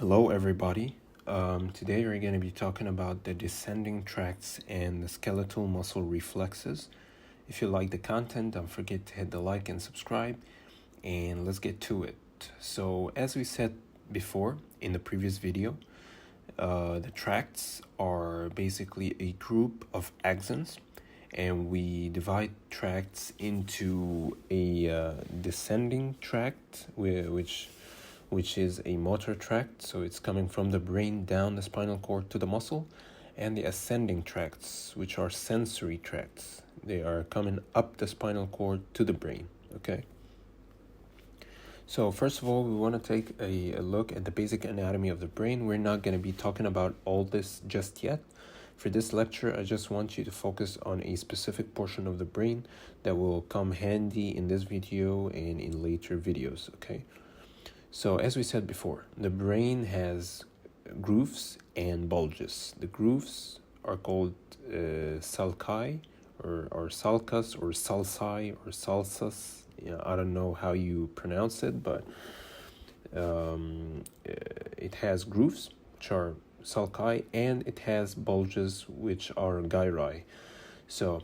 Hello, everybody. Today we're going to be talking about the descending tracts and the skeletal muscle reflexes. If you like the content, don't forget to hit the like and subscribe, and let's get to it. So, as we said before in the previous video, the tracts are basically a group of axons, and we divide tracts into a descending tract, which is a motor tract, so it's coming from the brain down the spinal cord to the muscle, and the ascending tracts, which are sensory tracts. They are coming up the spinal cord to the brain, okay? So first of all, we want to take a look at the basic anatomy of the brain. We're not going to be talking about all this just yet. For this lecture, I just want you to focus on a specific portion of the brain that will come handy in this video and in later videos, okay? So as we said before, the brain has grooves and bulges. The grooves are called sulci or sulcus or sulci or sulcus. I don't know how you pronounce it, but it has grooves, which are sulci, and it has bulges, which are gyri. So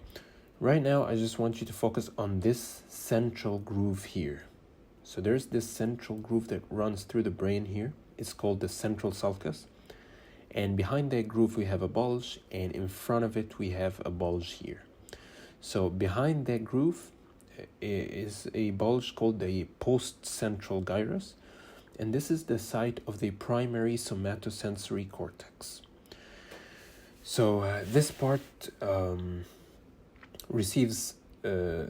right now, I just want you to focus on this central groove here. So there's this central groove that runs through the brain here. It's called the central sulcus. And behind that groove, we have a bulge, and in front of it, we have a bulge here. So behind that groove is a bulge called the postcentral gyrus, and this is the site of the primary somatosensory cortex. So this part receives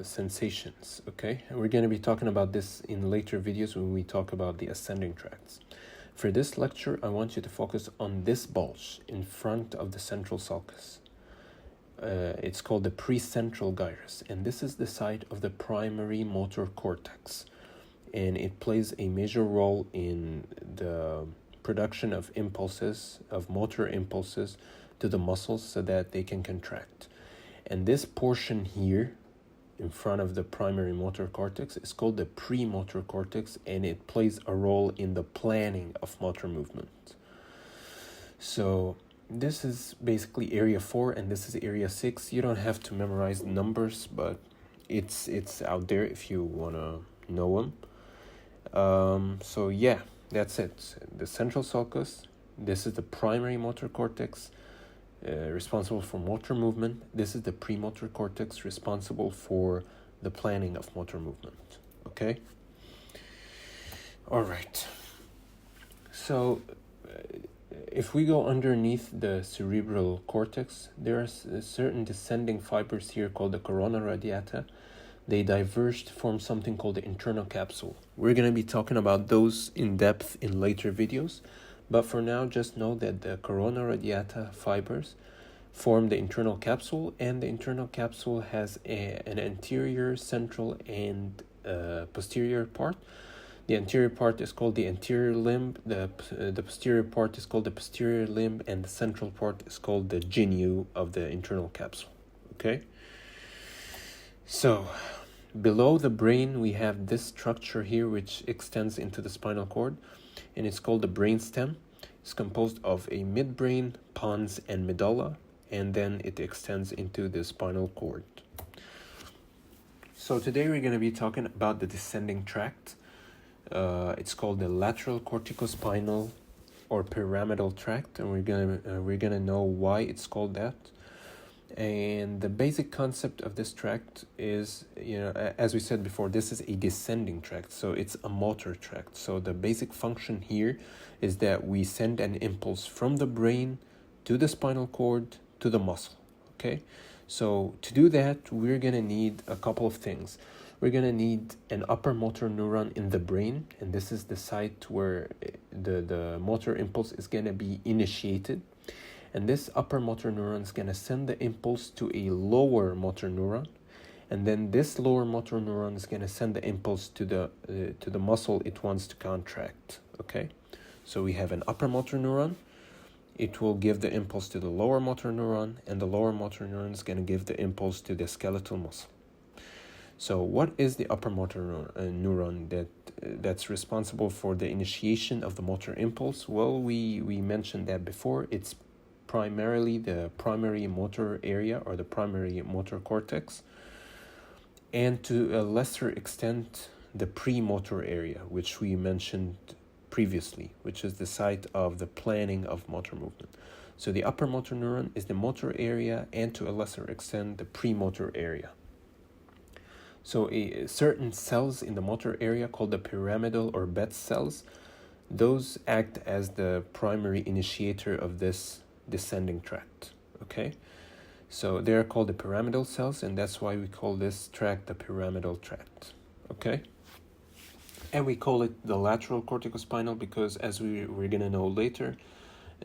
sensations, okay? And we're going to be talking about this in later videos when we talk about the ascending tracts. For this lecture, I want you to focus on this bulge in front of the central sulcus. It's called the precentral gyrus, and this is the site of the primary motor cortex, and it plays a major role in the production of impulses, of motor impulses to the muscles so that they can contract. And this portion here in front of the primary motor cortex is called the premotor cortex, and it plays a role in the planning of motor movement. So this is basically area 4 and this is area 6. You don't have to memorize numbers, but it's out there if you want to know them. So yeah, that's it. The central sulcus, this is the primary motor cortex, responsible for motor movement. This is the premotor cortex, responsible for the planning of motor movement. Okay? All right. So if we go underneath the cerebral cortex, there are certain descending fibers here called the corona radiata. They diverge to form something called the internal capsule. We're going to be talking about those in depth in later videos. But for now, just know that the corona radiata fibers form the internal capsule, and the internal capsule has an anterior, central, and posterior part. The anterior part is called the anterior limb, the posterior part is called the posterior limb, and the central part is called the genu of the internal capsule. Okay? So, below the brain, we have this structure here which extends into the spinal cord, and it's called the brainstem. It's composed of a midbrain, pons, and medulla, and then it extends into the spinal cord. So today we're going to be talking about the descending tract. It's called the lateral corticospinal or pyramidal tract, and we're gonna know why it's called that. And the basic concept of this tract is, as we said before, this is a descending tract, so it's a motor tract. So the basic function here is that we send an impulse from the brain to the spinal cord to the muscle, okay? So to do that, we're going to need a couple of things. We're going to need an upper motor neuron in the brain, and this is the site where the motor impulse is going to be initiated. And this upper motor neuron is going to send the impulse to a lower motor neuron, and then this lower motor neuron is going to send the impulse to the muscle it wants to contract, okay? So we have an upper motor neuron. It will give the impulse to the lower motor neuron, and the lower motor neuron is going to give the impulse to the skeletal muscle. So what is the upper motor neuron that that's responsible for the initiation of the motor impulse? Well, we mentioned that before. It's primarily the primary motor area or the primary motor cortex, and to a lesser extent the premotor area, which we mentioned previously, which is the site of the planning of motor movement. So the upper motor neuron is the motor area, and to a lesser extent the premotor area. So certain cells in the motor area called the pyramidal or bed cells, those act as the primary initiator of this descending tract. Okay, so they're called the pyramidal cells, and that's why we call this tract the pyramidal tract. Okay, and we call it the lateral corticospinal because, as we're going to know later,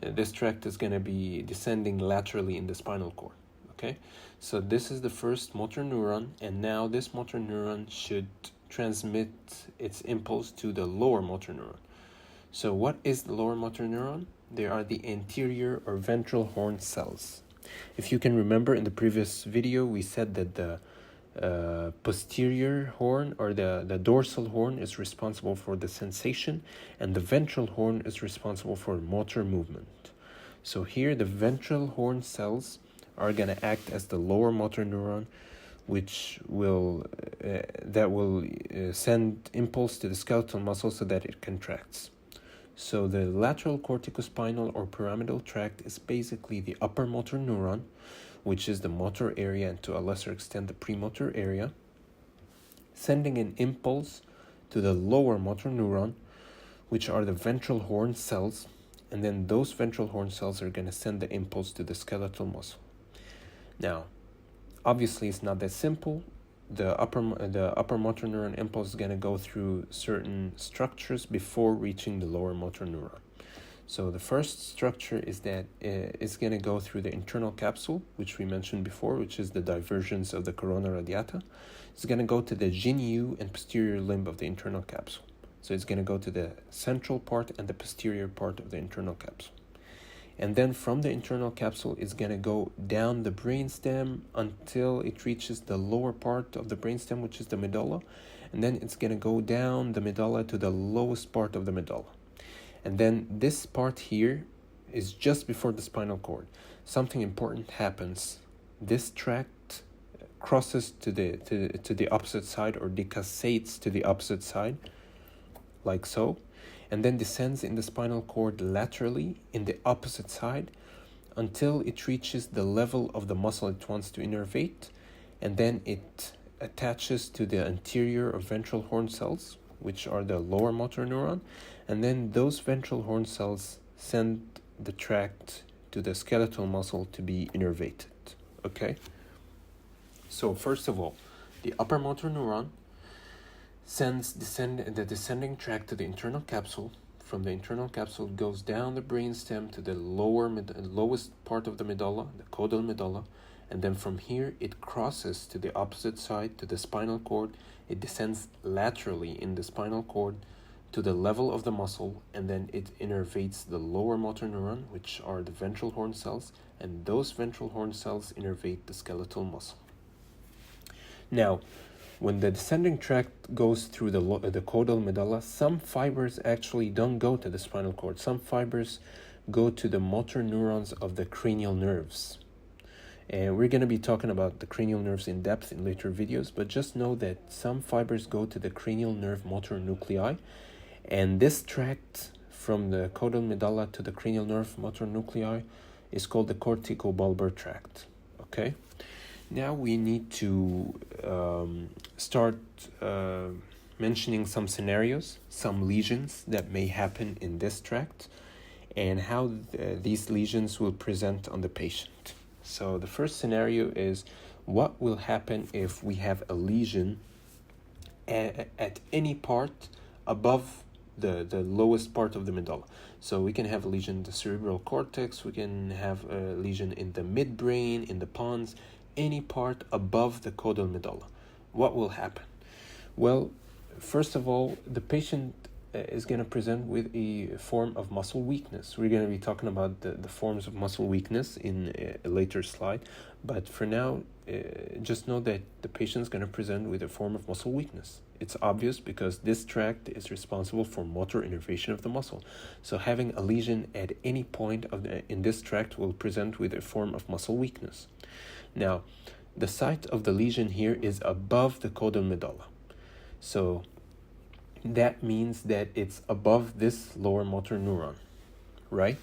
this tract is going to be descending laterally in the spinal cord. Okay, so this is the first motor neuron, and now this motor neuron should transmit its impulse to the lower motor neuron. So what is the lower motor neuron? They are the anterior or ventral horn cells. If you can remember, in the previous video we said that the posterior horn or the dorsal horn is responsible for the sensation, and the ventral horn is responsible for motor movement. So here the ventral horn cells are going to act as the lower motor neuron, which will send impulse to the skeletal muscle so that it contracts. So the lateral corticospinal or pyramidal tract is basically the upper motor neuron, which is the motor area and to a lesser extent the premotor area, sending an impulse to the lower motor neuron, which are the ventral horn cells, and then those ventral horn cells are going to send the impulse to the skeletal muscle. Now, obviously it's not that simple. The upper motor neuron impulse is going to go through certain structures before reaching the lower motor neuron. So the first structure is that it's going to go through the internal capsule, which we mentioned before, which is the divergence of the corona radiata. It's going to go to the genu and posterior limb of the internal capsule. So it's going to go to the central part and the posterior part of the internal capsule. And then from the internal capsule, it's going to go down the brainstem until it reaches the lower part of the brainstem, which is the medulla. And then it's going to go down the medulla to the lowest part of the medulla. And then this part here is just before the spinal cord. Something important happens. This tract crosses to the opposite side, or decussates to the opposite side, like so, and then descends in the spinal cord laterally in the opposite side until it reaches the level of the muscle it wants to innervate, and then it attaches to the anterior or ventral horn cells, which are the lower motor neuron, and then those ventral horn cells send the tract to the skeletal muscle to be innervated. Okay? So first of all, the upper motor neuron sends the descending tract to the internal capsule. From the internal capsule, it goes down the brainstem to the lowest part of the medulla, the caudal medulla, and then from here it crosses to the opposite side to the spinal cord. It descends laterally in the spinal cord to the level of the muscle, and then it innervates the lower motor neuron, which are the ventral horn cells, and those ventral horn cells innervate the skeletal muscle. Now, when the descending tract goes through the caudal medulla, some fibers actually don't go to the spinal cord. Some fibers go to the motor neurons of the cranial nerves. And we're going to be talking about the cranial nerves in depth in later videos, but just know that some fibers go to the cranial nerve motor nuclei, and this tract from the caudal medulla to the cranial nerve motor nuclei is called the corticobulbar tract. Okay? Now we need to start mentioning some scenarios, some lesions that may happen in this tract, and how these lesions will present on the patient. So the first scenario is, what will happen if we have a lesion at any part above the lowest part of the medulla? So we can have a lesion in the cerebral cortex, we can have a lesion in the midbrain, in the pons, any part above the caudal medulla. What will happen? Well, first of all, the patient is going to present with a form of muscle weakness. We're going to be talking about the forms of muscle weakness in a later slide, but for now, just know that the patient is going to present with a form of muscle weakness. It's obvious because this tract is responsible for motor innervation of the muscle. So having a lesion at any point in this tract will present with a form of muscle weakness. Now, the site of the lesion here is above the caudal medulla. So that means that it's above this lower motor neuron, right?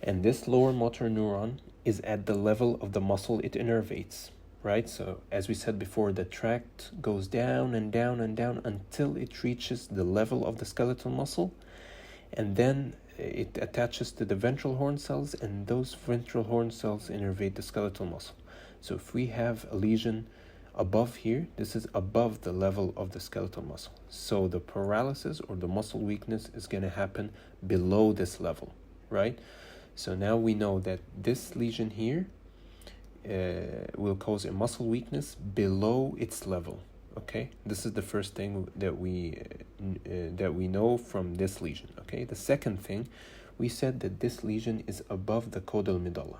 And this lower motor neuron is at the level of the muscle it innervates, right? So as we said before, the tract goes down and down and down until it reaches the level of the skeletal muscle, and then it attaches to the ventral horn cells, and those ventral horn cells innervate the skeletal muscle. So if we have a lesion above here, this is above the level of the skeletal muscle. So the paralysis or the muscle weakness is going to happen below this level, right? So now we know that this lesion here will cause a muscle weakness below its level. Okay, this is the first thing that we know from this lesion. Okay, the second thing, we said that this lesion is above the caudal medulla,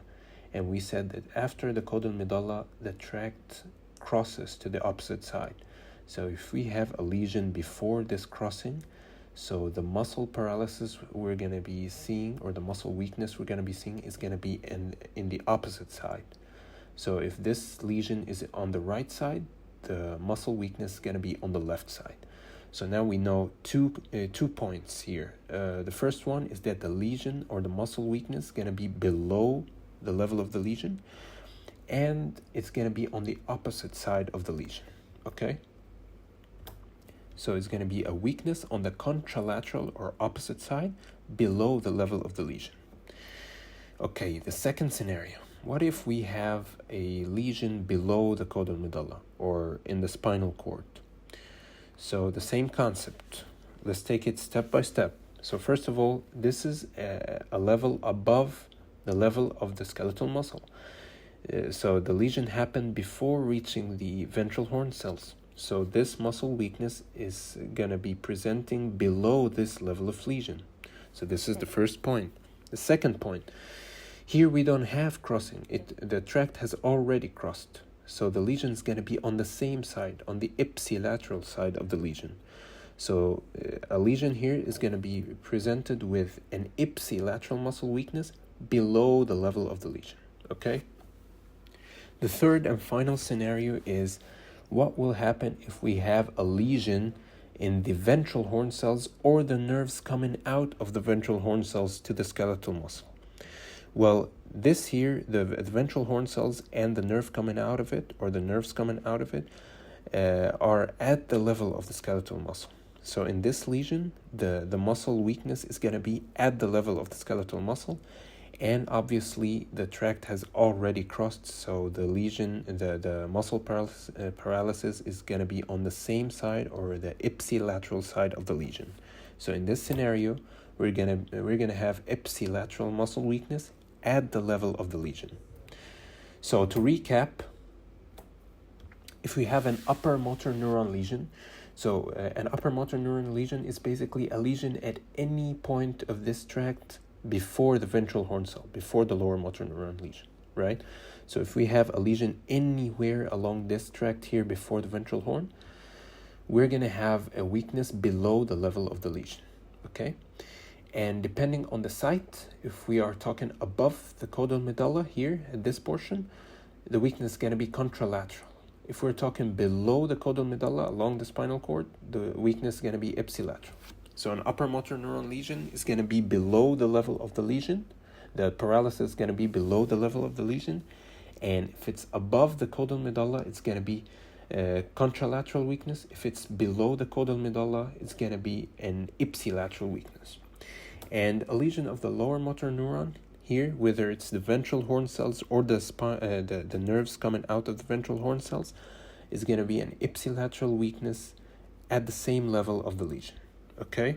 and we said that after the caudal medulla, the tract crosses to the opposite side. So if we have a lesion before this crossing, so the muscle paralysis we're going to be seeing, or the muscle weakness we're going to be seeing, is going to be in the opposite side. So if this lesion is on the right side, the muscle weakness is going to be on the left side. So now we know two points here. The first one is that the lesion or the muscle weakness is going to be below the level of the lesion, and it's going to be on the opposite side of the lesion. Okay? So it's going to be a weakness on the contralateral or opposite side below the level of the lesion. Okay, the second scenario. What if we have a lesion below the caudal medulla or in the spinal cord? So the same concept. Let's take it step by step. So first of all, this is a level above the level of the skeletal muscle. So the lesion happened before reaching the ventral horn cells. So this muscle weakness is going to be presenting below this level of lesion. So this is the first point. The second point, here we don't have crossing. The tract has already crossed. So the lesion is going to be on the same side, on the ipsilateral side of the lesion. So a lesion here is going to be presented with an ipsilateral muscle weakness below the level of the lesion. Okay? The third and final scenario is what will happen if we have a lesion in the ventral horn cells or the nerves coming out of the ventral horn cells to the skeletal muscle. Well, this here, the ventral horn cells and the nerve coming out of it, or the nerves coming out of it, are at the level of the skeletal muscle. So in this lesion, the muscle weakness is going to be at the level of the skeletal muscle, and obviously the tract has already crossed, so the lesion, the muscle paralysis is going to be on the same side, or the ipsilateral side of the lesion. So in this scenario, we're gonna have ipsilateral muscle weakness at the level of the lesion. So to recap, if we have an upper motor neuron lesion, so an upper motor neuron lesion is basically a lesion at any point of this tract before the ventral horn cell, before the lower motor neuron lesion, right? So if we have a lesion anywhere along this tract here before the ventral horn, we're going to have a weakness below the level of the lesion, okay? And depending on the site, if we are talking above the caudal medulla here at this portion, the weakness is going to be contralateral. If we're talking below the caudal medulla along the spinal cord, the weakness is going to be ipsilateral. So an upper motor neuron lesion is going to be below the level of the lesion. The paralysis is going to be below the level of the lesion. And if it's above the caudal medulla, it's going to be contralateral weakness. If it's below the caudal medulla, it's going to be an ipsilateral weakness. And a lesion of the lower motor neuron here, whether it's the ventral horn cells or the nerves coming out of the ventral horn cells, is going to be an ipsilateral weakness at the same level of the lesion. Okay?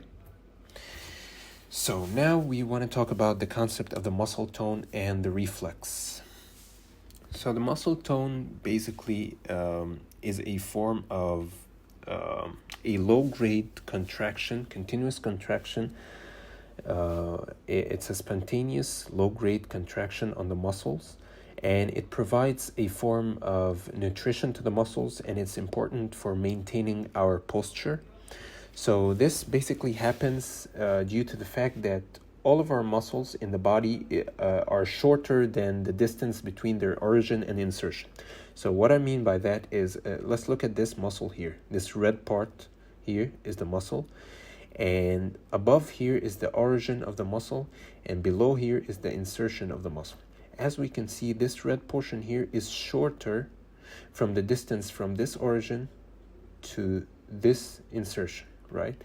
So now we want to talk about the concept of the muscle tone and the reflex. So the muscle tone basically is a form of a low-grade contraction, continuous contraction. It's a spontaneous low-grade contraction on the muscles, and it provides a form of nutrition to the muscles, and it's important for maintaining our posture. So this basically happens due to the fact that all of our muscles in the body are shorter than the distance between their origin and insertion. So what I mean by that is, let's look at this muscle here. This red part here is the muscle, and above here is the origin of the muscle, and below here is the insertion of the muscle. As we can see, this red portion here is shorter from the distance from this origin to this insertion, right?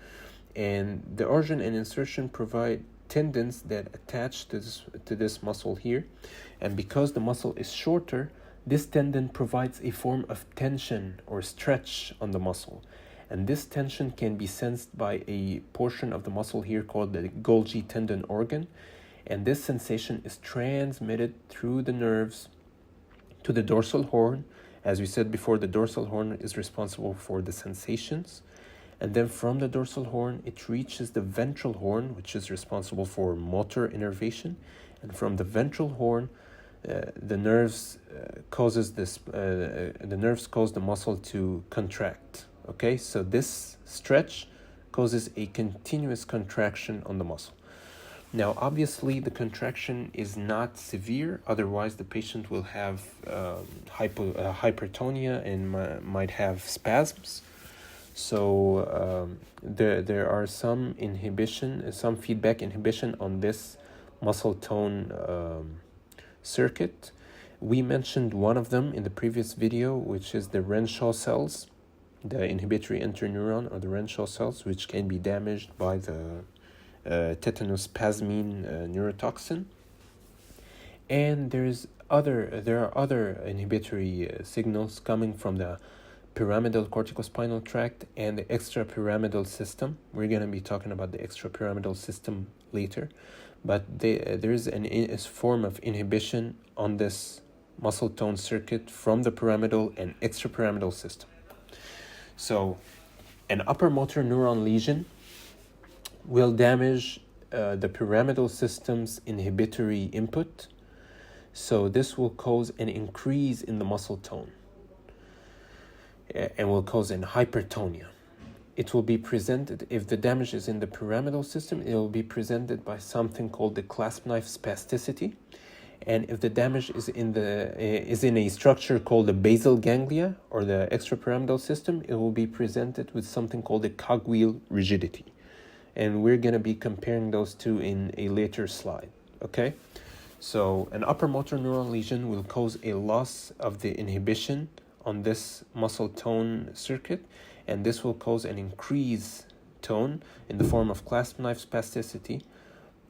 And the origin and insertion provide tendons that attach to this muscle here, and because the muscle is shorter, this tendon provides a form of tension or stretch on the muscle, and this tension can be sensed by a portion of the muscle here called the Golgi tendon organ, and this sensation is transmitted through the nerves to the dorsal horn. As we said before, the dorsal horn is responsible for the sensations, and then from the dorsal horn it reaches the ventral horn, which is responsible for motor innervation, and from the ventral horn the nerves cause the muscle to contract. Okay, so this stretch causes a continuous contraction on the muscle. Now, obviously, the contraction is not severe, otherwise the patient will have hypertonia and might have spasms. So there are some feedback inhibition on this muscle tone circuit. We mentioned one of them in the previous video, which is the Renshaw cells, the inhibitory interneuron, or the Renshaw cells, which can be damaged by the tetanospasmine neurotoxin. And there are other inhibitory signals coming from the pyramidal corticospinal tract and the extrapyramidal system. We're going to be talking about the extrapyramidal system later, but there is a form of inhibition on this muscle tone circuit from the pyramidal and extrapyramidal system. So an upper motor neuron lesion will damage the pyramidal system's inhibitory input, so this will cause an increase in the muscle tone and will cause an hypertonia. It will be presented, if the damage is in the pyramidal system, it will be presented by something called the clasp knife spasticity, and if the damage is in a structure called the basal ganglia or the extrapyramidal system, it will be presented with something called the cogwheel rigidity. And we're going to be comparing those two in a later slide. Okay, so an upper motor neuron lesion will cause a loss of the inhibition on this muscle tone circuit, and this will cause an increased tone in the form of clasp knife spasticity,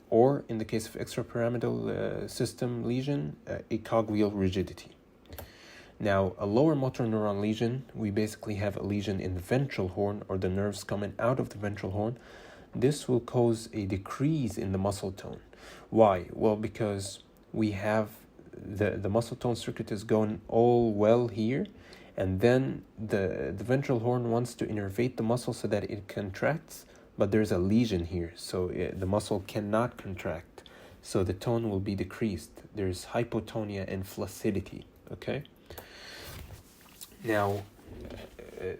or in the case of extrapyramidal system lesion, a cogwheel rigidity. Now, a lower motor neuron lesion, we basically have a lesion in the ventral horn, or the nerves coming out of the ventral horn. This will cause a decrease in the muscle tone. Why? Well, because we have the muscle tone circuit is going all well here, and then the ventral horn wants to innervate the muscle so that it contracts, but there's a lesion here, so the muscle cannot contract, so the tone will be decreased. There's hypotonia and flaccidity. Okay, now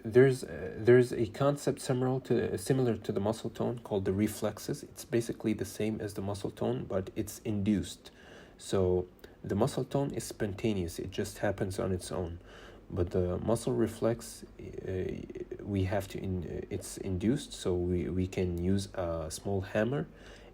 there's a concept similar to the muscle tone called the reflexes. It's basically the same as the muscle tone, but it's induced. So the muscle tone is spontaneous, it just happens on its own, but the muscle reflex, it's induced, so we can use a small hammer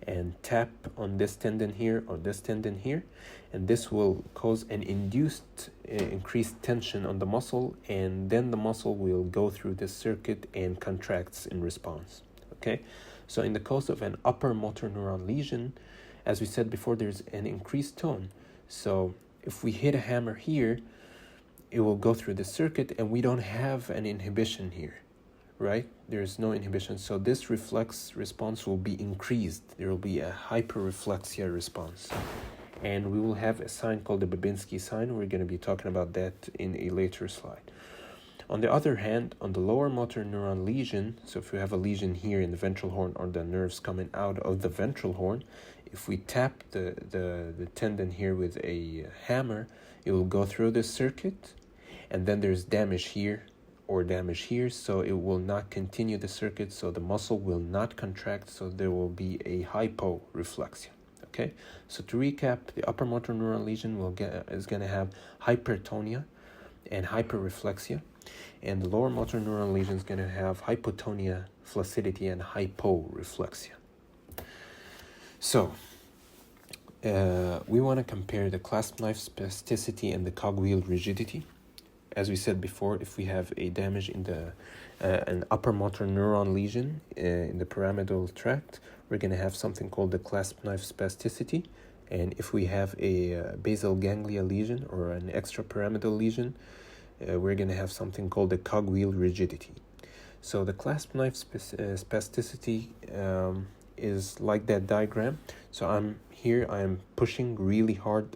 and tap on this tendon here or this tendon here, and this will cause an induced increased tension on the muscle, and then the muscle will go through this circuit and contracts in response. Okay, so in the case of an upper motor neuron lesion, as we said before, there's an increased tone. So if we hit a hammer here, it will go through the circuit, and we don't have an inhibition here, right? There's no inhibition, so this reflex response will be increased. There will be a hyperreflexia response, and we will have a sign called the Babinski sign. We're going to be talking about that in a later slide. On the other hand, on the lower motor neuron lesion, so if you have a lesion here in the ventral horn or the nerves coming out of the ventral horn, if we tap the tendon here with a hammer, it will go through this circuit, and then there's damage here or damage here, so it will not continue the circuit, so the muscle will not contract, so there will be a hyporeflexia. Okay, so to recap, the upper motor neuron lesion is going to have hypertonia and hyperreflexia, and the lower motor neuron lesion is going to have hypotonia, flaccidity, and hyporeflexia. So we want to compare the clasp knife spasticity and the cogwheel rigidity. As we said before, if we have a damage in the an upper motor neuron lesion in the pyramidal tract, we're going to have something called the clasp knife spasticity. And if we have a basal ganglia lesion or an extrapyramidal lesion, we're going to have something called the cogwheel rigidity. So the clasp knife spasticity is like that diagram. So I'm pushing really hard,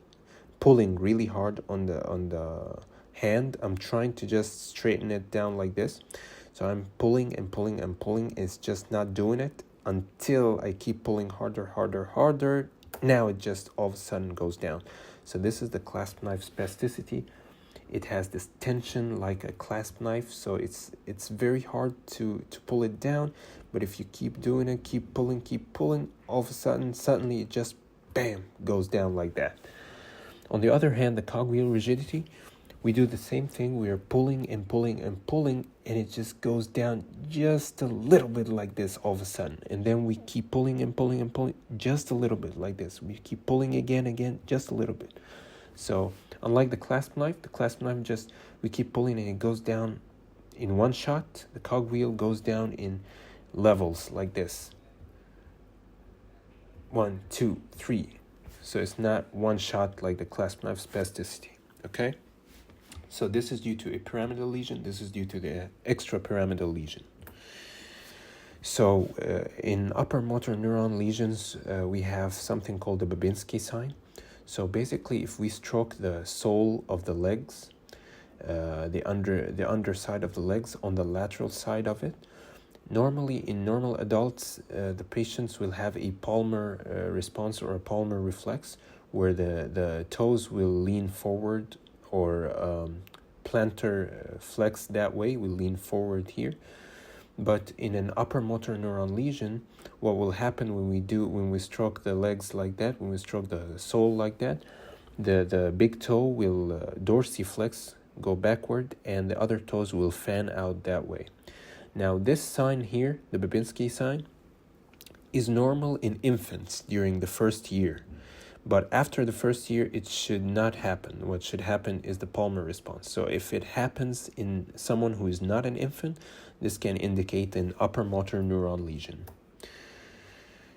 pulling really hard on the hand. I'm trying to just straighten it down like this. So I'm pulling and pulling and pulling. It's just not doing it until I keep pulling harder. Now it just all of a sudden goes down. So this is the clasp knife spasticity. It has this tension like a clasp knife, so it's very hard to pull it down. But if you keep doing it, keep pulling, all of a sudden, suddenly it just bam goes down like that. On the other hand, the cogwheel rigidity, we do the same thing. We are pulling and pulling and pulling, and it just goes down just a little bit like this all of a sudden. And then we keep pulling and pulling and pulling just a little bit like this. We keep pulling again, just a little bit. So unlike the clasp knife just, we keep pulling and it goes down in one shot. The cogwheel goes down in levels like this. 1, 2, 3. So it's not one shot like the clasp knife spasticity. Okay? So this is due to a pyramidal lesion. This is due to the extrapyramidal lesion. So in upper motor neuron lesions, we have something called the Babinski sign. So basically, if we stroke the sole of the legs, the underside of the legs on the lateral side of it, normally in normal adults, the patients will have a palmar response or a palmar reflex, where the toes will lean forward, or plantar flex that way, will lean forward here. But in an upper motor neuron lesion, what will happen when we stroke the legs like that, when we stroke the sole like that, the big toe will dorsiflex, go backward, and the other toes will fan out that way. Now this sign here, the Babinski sign, is normal in infants during the first year. But after the first year, it should not happen. What should happen is the palmar response. So if it happens in someone who is not an infant, this can indicate an upper motor neuron lesion.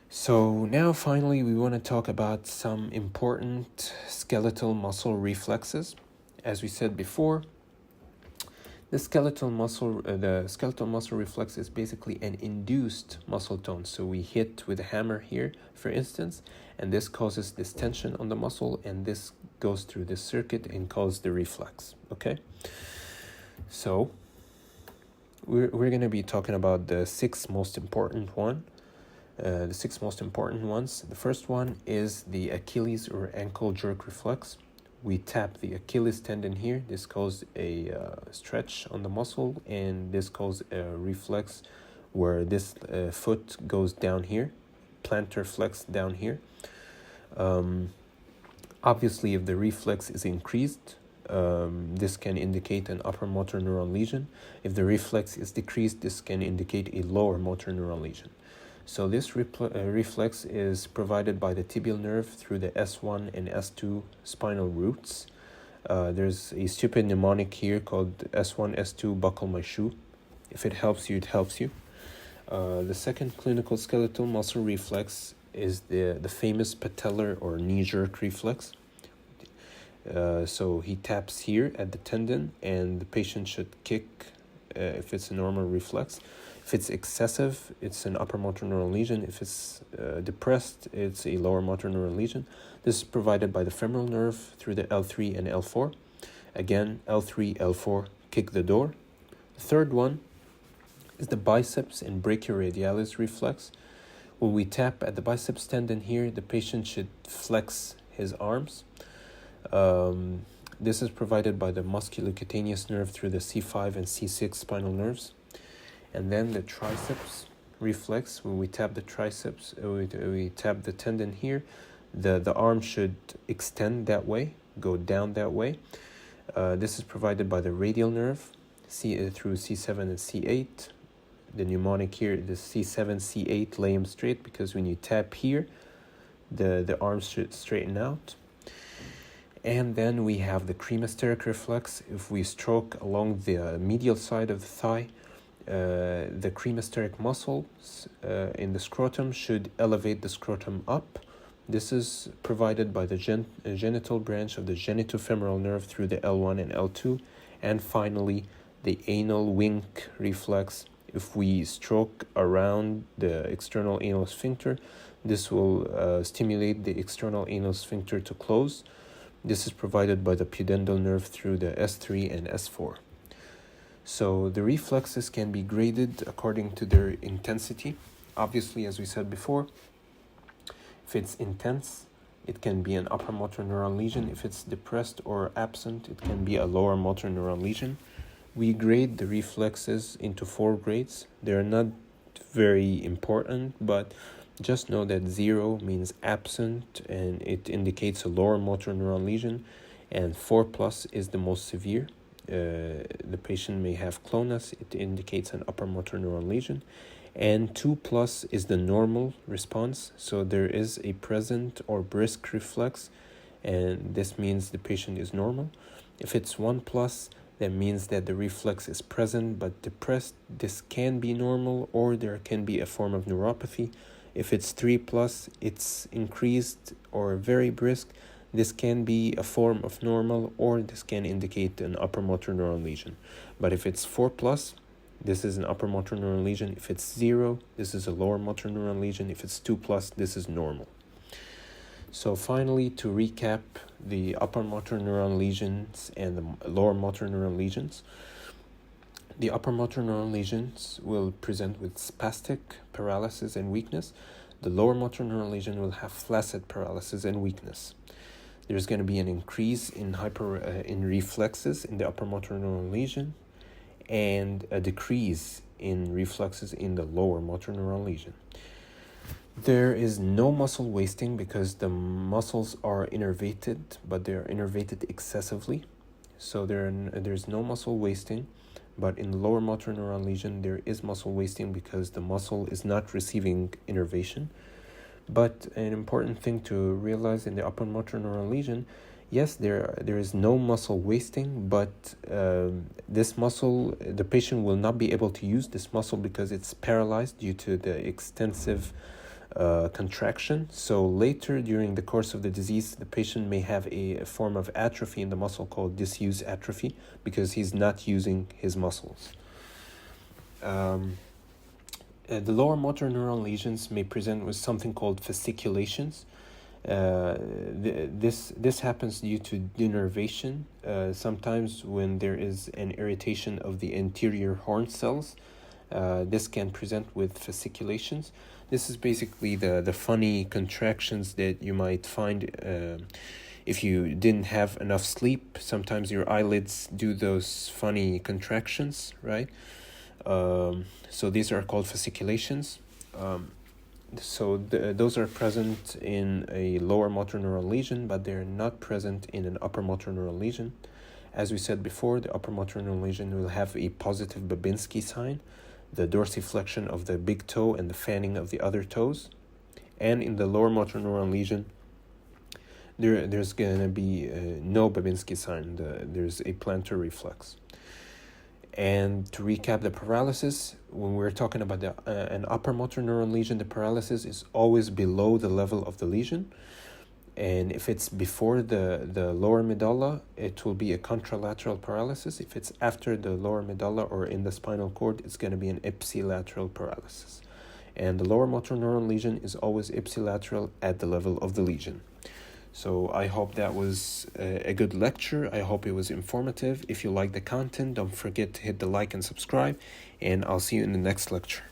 So now finally, we want to talk about some important skeletal muscle reflexes. As we said before, the skeletal muscle reflex is basically an induced muscle tone. So we hit with a hammer here, for instance, and this causes this tension on the muscle, and this goes through this circuit and causes the reflex. Okay, so we're going to be talking about the six most important ones. The first one is the Achilles or ankle jerk reflex. We tap the Achilles tendon here. This causes a stretch on the muscle, and this causes a reflex where this foot goes down here, plantar flex down here. Obviously, if the reflex is increased, this can indicate an upper motor neuron lesion. If the reflex is decreased, this can indicate a lower motor neuron lesion. So this reflex is provided by the tibial nerve through the S1 and S2 spinal roots. There's a stupid mnemonic here called S1, S2, buckle my shoe. If it helps you, it helps you. The second clinical skeletal muscle reflex is the famous patellar or knee jerk reflex. So he taps here at the tendon, and the patient should kick if it's a normal reflex. If it's excessive, it's an upper motor neuron lesion. If it's depressed, it's a lower motor neuron lesion. This is provided by the femoral nerve through the L3 and L4. Again, L3, L4, kick the door. The third one is the biceps and brachioradialis reflex. When we tap at the biceps tendon here, the patient should flex his arms. This is provided by the musculocutaneous nerve through the C5 and C6 spinal nerves. And then the triceps reflex, when we tap the triceps, we tap the tendon here, the arm should extend that way, go down that way. This is provided by the radial nerve through C7 and C8. The mnemonic here, the C7, C8, lay them straight, because when you tap here, the arms should straighten out. And then we have the cremasteric reflex. If we stroke along the medial side of the thigh, the cremasteric muscles in the scrotum should elevate the scrotum up. This is provided by the genital branch of the genitofemoral nerve through the L1 and L2. And finally, the anal wink reflex. If we stroke around the external anal sphincter, this will stimulate the external anal sphincter to close. This is provided by the pudendal nerve through the S3 and S4. So the reflexes can be graded according to their intensity. Obviously, as we said before, if it's intense, it can be an upper motor neuron lesion. If it's depressed or absent, it can be a lower motor neuron lesion. We grade the reflexes into 4 grades. They're not very important, but just know that 0 means absent and it indicates a lower motor neuron lesion, and 4+ is the most severe. The patient may have clonus, it indicates an upper motor neuron lesion, and 2+ is the normal response. So there is a present or brisk reflex, and this means the patient is normal. If it's 1+, that means that the reflex is present but depressed. This can be normal, or there can be a form of neuropathy. If it's 3+, it's increased or very brisk. This can be a form of normal, or this can indicate an upper motor neuron lesion. But if it's 4+, this is an upper motor neuron lesion. If it's 0, this is a lower motor neuron lesion. If it's 2+, this is normal. So finally, to recap the upper motor neuron lesions and the lower motor neuron lesions, the upper motor neuron lesions will present with spastic paralysis and weakness. The lower motor neuron lesion will have flaccid paralysis and weakness. There's going to be an increase in reflexes in the upper motor neuron lesion, and a decrease in reflexes in the lower motor neuron lesion. There is no muscle wasting because the muscles are innervated, but they are innervated excessively. So there's no muscle wasting, but in the lower motor neuron lesion, there is muscle wasting because the muscle is not receiving innervation. But an important thing to realize in the upper motor neuron lesion, yes, there is no muscle wasting, but this muscle, the patient will not be able to use this muscle because it's paralyzed due to the extensive contraction. So later during the course of the disease, the patient may have a form of atrophy in the muscle called disuse atrophy because he's not using his muscles. The lower motor neuron lesions may present with something called fasciculations. This happens due to denervation. Sometimes when there is an irritation of the anterior horn cells, this can present with fasciculations. This is basically the funny contractions that you might find if you didn't have enough sleep. Sometimes your eyelids do those funny contractions, right? So these are called fasciculations. Those are present in a lower motor neuron lesion, but they're not present in an upper motor neuron lesion. As we said before, the upper motor neuron lesion will have a positive Babinski sign, the dorsiflexion of the big toe and the fanning of the other toes. And in the lower motor neuron lesion, there's going to be no Babinski sign. There's a plantar reflex. And to recap the paralysis, when we're talking about an upper motor neuron lesion, the paralysis is always below the level of the lesion. And if it's before the lower medulla, it will be a contralateral paralysis. If it's after the lower medulla or in the spinal cord, it's going to be an ipsilateral paralysis. And the lower motor neuron lesion is always ipsilateral at the level of the lesion. So I hope that was a good lecture. I hope it was informative. If you like the content, don't forget to hit the like and subscribe, and I'll see you in the next lecture.